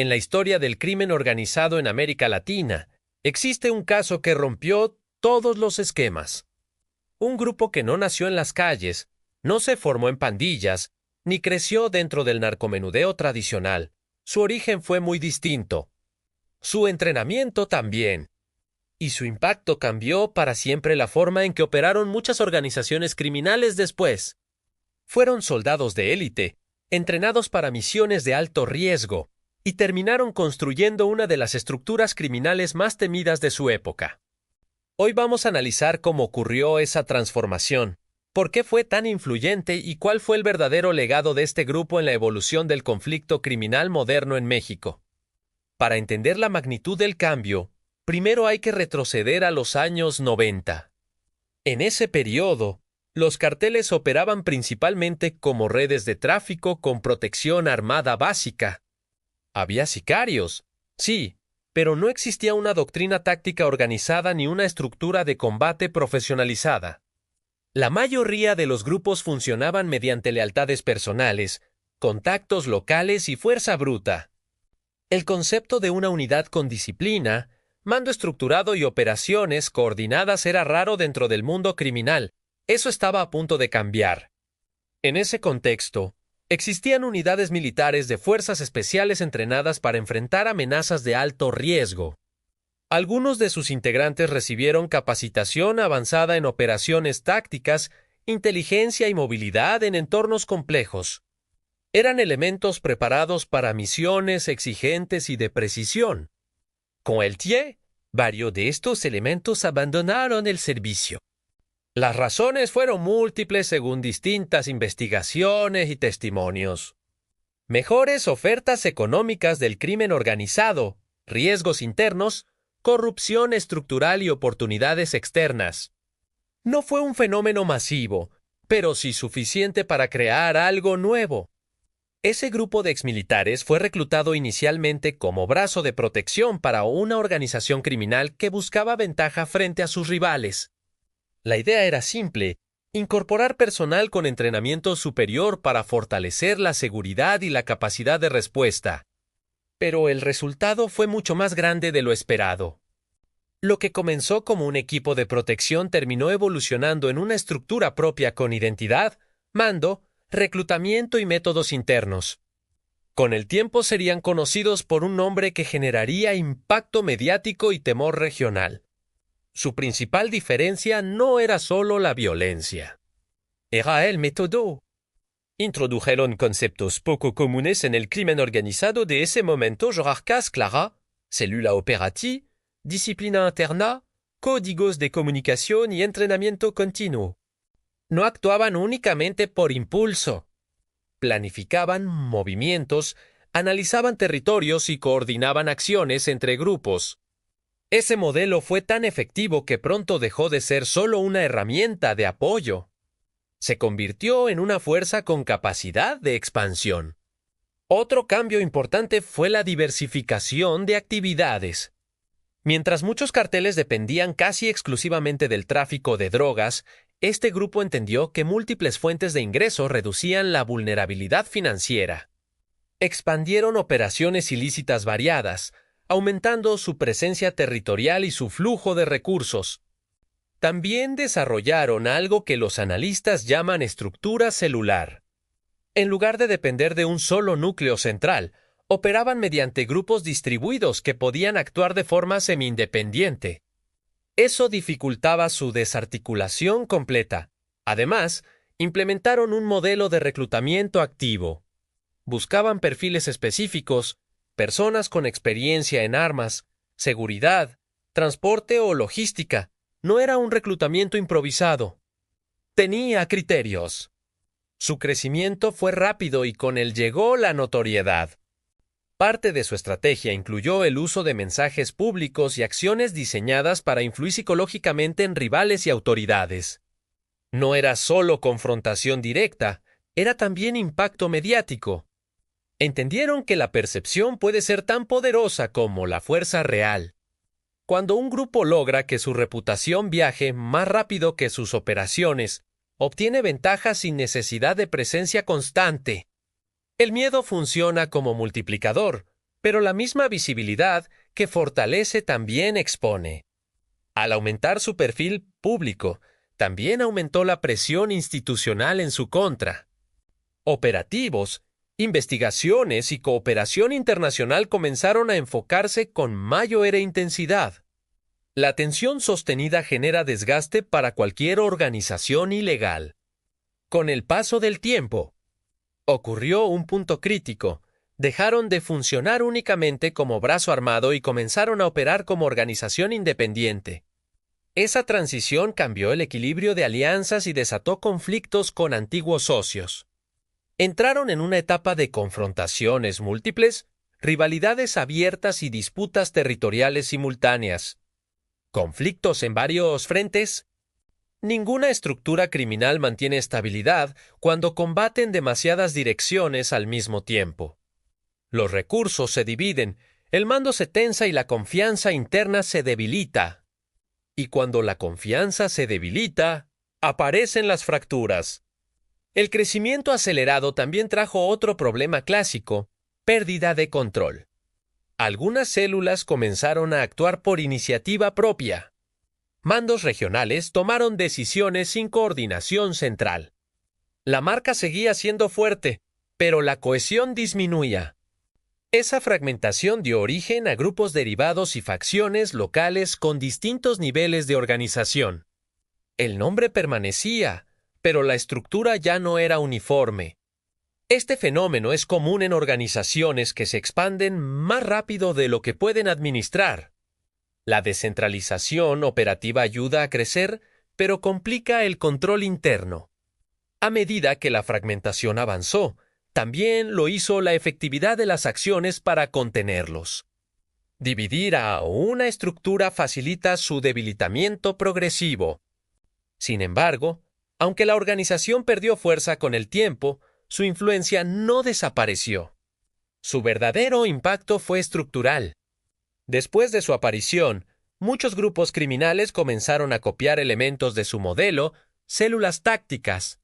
En la historia del crimen organizado en América Latina, existe un caso que rompió todos los esquemas. Un grupo que no nació en las calles, no se formó en pandillas, ni creció dentro del narcomenudeo tradicional. Su origen fue muy distinto. Su entrenamiento también. Y su impacto cambió para siempre la forma en que operaron muchas organizaciones criminales después. Fueron soldados de élite, entrenados para misiones de alto riesgo, y terminaron construyendo una de las estructuras criminales más temidas de su época. Hoy vamos a analizar cómo ocurrió esa transformación, por qué fue tan influyente y cuál fue el verdadero legado de este grupo en la evolución del conflicto criminal moderno en México. Para entender la magnitud del cambio, primero hay que retroceder a los años 90. En ese periodo, los carteles operaban principalmente como redes de tráfico con protección armada básica. Había sicarios, sí, pero no existía una doctrina táctica organizada ni una estructura de combate profesionalizada. La mayoría de los grupos funcionaban mediante lealtades personales, contactos locales y fuerza bruta. El concepto de una unidad con disciplina, mando estructurado y operaciones coordinadas era raro dentro del mundo criminal. Eso estaba a punto de cambiar. En ese contexto, existían unidades militares de fuerzas especiales entrenadas para enfrentar amenazas de alto riesgo. Algunos de sus integrantes recibieron capacitación avanzada en operaciones tácticas, inteligencia y movilidad en entornos complejos. Eran elementos preparados para misiones exigentes y de precisión. Con el tiempo, varios de estos elementos abandonaron el servicio. Las razones fueron múltiples según distintas investigaciones y testimonios. Mejores ofertas económicas del crimen organizado, riesgos internos, corrupción estructural y oportunidades externas. No fue un fenómeno masivo, pero sí suficiente para crear algo nuevo. Ese grupo de exmilitares fue reclutado inicialmente como brazo de protección para una organización criminal que buscaba ventaja frente a sus rivales. La idea era simple: incorporar personal con entrenamiento superior para fortalecer la seguridad y la capacidad de respuesta. Pero el resultado fue mucho más grande de lo esperado. Lo que comenzó como un equipo de protección terminó evolucionando en una estructura propia con identidad, mando, reclutamiento y métodos internos. Con el tiempo serían conocidos por un nombre que generaría impacto mediático y temor regional. Su principal diferencia no era solo la violencia. Era el método. Introdujeron conceptos poco comunes en el crimen organizado de ese momento: jerarquías claras, célula operativa, disciplina interna, códigos de comunicación y entrenamiento continuo. No actuaban únicamente por impulso. Planificaban movimientos, analizaban territorios y coordinaban acciones entre grupos. Ese modelo fue tan efectivo que pronto dejó de ser solo una herramienta de apoyo. Se convirtió en una fuerza con capacidad de expansión. Otro cambio importante fue la diversificación de actividades. Mientras muchos carteles dependían casi exclusivamente del tráfico de drogas, este grupo entendió que múltiples fuentes de ingreso reducían la vulnerabilidad financiera. Expandieron operaciones ilícitas variadas, aumentando su presencia territorial y su flujo de recursos. También desarrollaron algo que los analistas llaman estructura celular. En lugar de depender de un solo núcleo central, operaban mediante grupos distribuidos que podían actuar de forma semi-independiente. Eso dificultaba su desarticulación completa. Además, implementaron un modelo de reclutamiento activo. Buscaban perfiles específicos, personas con experiencia en armas, seguridad, transporte o logística. No era un reclutamiento improvisado. Tenía criterios. Su crecimiento fue rápido y con él llegó la notoriedad. Parte de su estrategia incluyó el uso de mensajes públicos y acciones diseñadas para influir psicológicamente en rivales y autoridades. No era solo confrontación directa, era también impacto mediático. Entendieron que la percepción puede ser tan poderosa como la fuerza real. Cuando un grupo logra que su reputación viaje más rápido que sus operaciones, obtiene ventajas sin necesidad de presencia constante. El miedo funciona como multiplicador. Pero la misma visibilidad que fortalece también expone. Al aumentar su perfil público, también aumentó la presión institucional en su contra. Operativos, investigaciones y cooperación internacional comenzaron a enfocarse con mayor intensidad. La tensión sostenida genera desgaste para cualquier organización ilegal. Con el paso del tiempo, ocurrió un punto crítico. Dejaron de funcionar únicamente como brazo armado y comenzaron a operar como organización independiente. Esa transición cambió el equilibrio de alianzas y desató conflictos con antiguos socios. Entraron en una etapa de confrontaciones múltiples, rivalidades abiertas y disputas territoriales simultáneas. ¿Conflictos en varios frentes? Ninguna estructura criminal mantiene estabilidad cuando combaten demasiadas direcciones al mismo tiempo. Los recursos se dividen, el mando se tensa y la confianza interna se debilita. Y cuando la confianza se debilita, aparecen las fracturas. El crecimiento acelerado también trajo otro problema clásico: pérdida de control. Algunas células comenzaron a actuar por iniciativa propia. Mandos regionales tomaron decisiones sin coordinación central. La marca seguía siendo fuerte, pero la cohesión disminuía. Esa fragmentación dio origen a grupos derivados y facciones locales con distintos niveles de organización. El nombre permanecía, pero la estructura ya no era uniforme. Este fenómeno es común en organizaciones que se expanden más rápido de lo que pueden administrar. La descentralización operativa ayuda a crecer, pero complica el control interno. A medida que la fragmentación avanzó, también lo hizo la efectividad de las acciones para contenerlos. Dividir a una estructura facilita su debilitamiento progresivo. Sin embargo, aunque la organización perdió fuerza con el tiempo, su influencia no desapareció. Su verdadero impacto fue estructural. Después de su aparición, muchos grupos criminales comenzaron a copiar elementos de su modelo, células tácticas,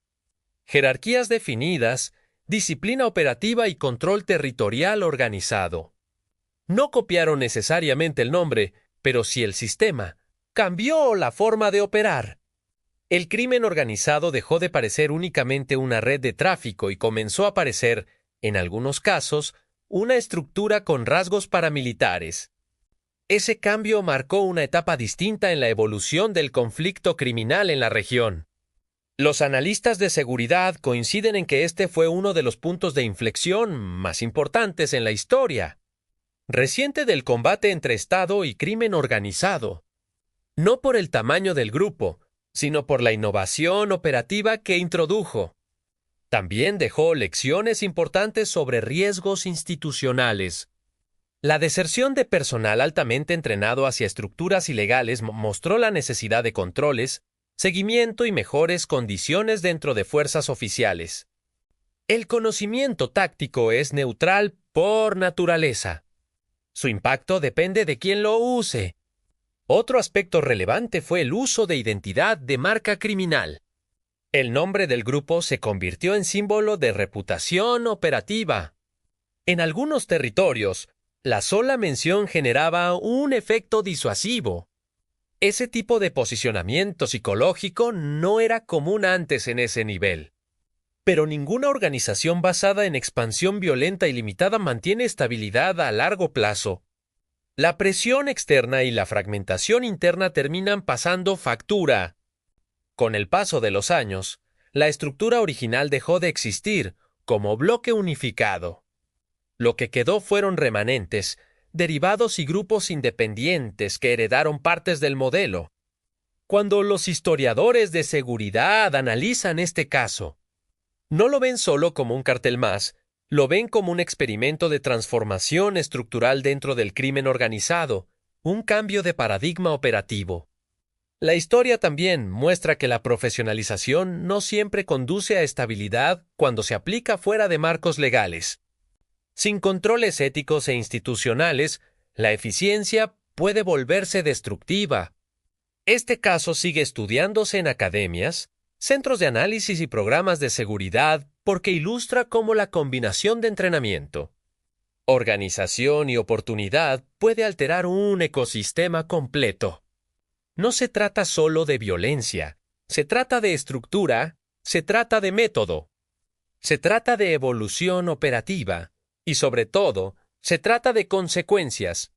jerarquías definidas, disciplina operativa y control territorial organizado. No copiaron necesariamente el nombre, pero sí el sistema. Cambió la forma de operar. El crimen organizado dejó de parecer únicamente una red de tráfico y comenzó a parecer, en algunos casos, una estructura con rasgos paramilitares. Ese cambio marcó una etapa distinta en la evolución del conflicto criminal en la región. Los analistas de seguridad coinciden en que este fue uno de los puntos de inflexión más importantes en la historia reciente del combate entre Estado y crimen organizado. No por el tamaño del grupo, sino por la innovación operativa que introdujo. También dejó lecciones importantes sobre riesgos institucionales. La deserción de personal altamente entrenado hacia estructuras ilegales mostró la necesidad de controles, seguimiento y mejores condiciones dentro de fuerzas oficiales. El conocimiento táctico es neutral por naturaleza. Su impacto depende de quién lo use. Otro aspecto relevante fue el uso de identidad de marca criminal. El nombre del grupo se convirtió en símbolo de reputación operativa. En algunos territorios, la sola mención generaba un efecto disuasivo. Ese tipo de posicionamiento psicológico no era común antes en ese nivel. Pero ninguna organización basada en expansión violenta y limitada mantiene estabilidad a largo plazo. La presión externa y la fragmentación interna terminan pasando factura. Con el paso de los años, la estructura original dejó de existir como bloque unificado. Lo que quedó fueron remanentes, derivados y grupos independientes que heredaron partes del modelo. Cuando los historiadores de seguridad analizan este caso, no lo ven solo como un cartel más, lo ven como un experimento de transformación estructural dentro del crimen organizado, un cambio de paradigma operativo. La historia también muestra que la profesionalización no siempre conduce a estabilidad cuando se aplica fuera de marcos legales. Sin controles éticos e institucionales, la eficiencia puede volverse destructiva. Este caso sigue estudiándose en academias, centros de análisis y programas de seguridad porque ilustra cómo la combinación de entrenamiento, Organización y oportunidad puede alterar un ecosistema completo. No se trata solo de violencia, se trata de estructura, se trata de método, se trata de evolución operativa y, sobre todo, se trata de consecuencias.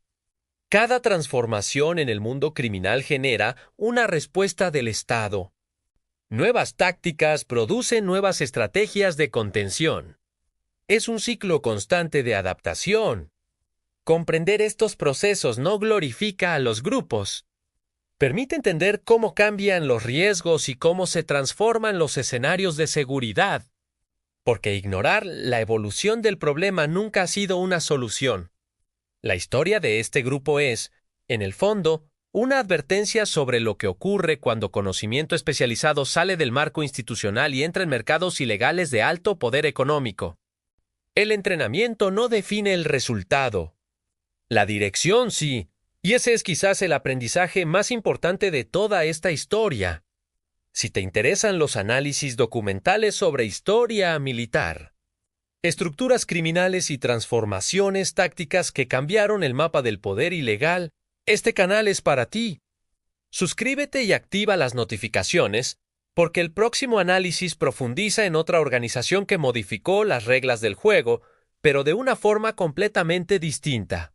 Cada transformación en el mundo criminal genera una respuesta del Estado. Nuevas tácticas producen nuevas estrategias de contención. Es un ciclo constante de adaptación. Comprender estos procesos no glorifica a los grupos. Permite entender cómo cambian los riesgos y cómo se transforman los escenarios de seguridad. Porque ignorar la evolución del problema nunca ha sido una solución. La historia de este grupo es, en el fondo, una advertencia sobre lo que ocurre cuando conocimiento especializado sale del marco institucional y entra en mercados ilegales de alto poder económico. El entrenamiento no define el resultado. La dirección sí, y ese es quizás el aprendizaje más importante de toda esta historia. Si te interesan los análisis documentales sobre historia militar, estructuras criminales y transformaciones tácticas que cambiaron el mapa del poder ilegal, este canal es para ti. Suscríbete y activa las notificaciones, porque el próximo análisis profundiza en otra organización que modificó las reglas del juego, pero de una forma completamente distinta.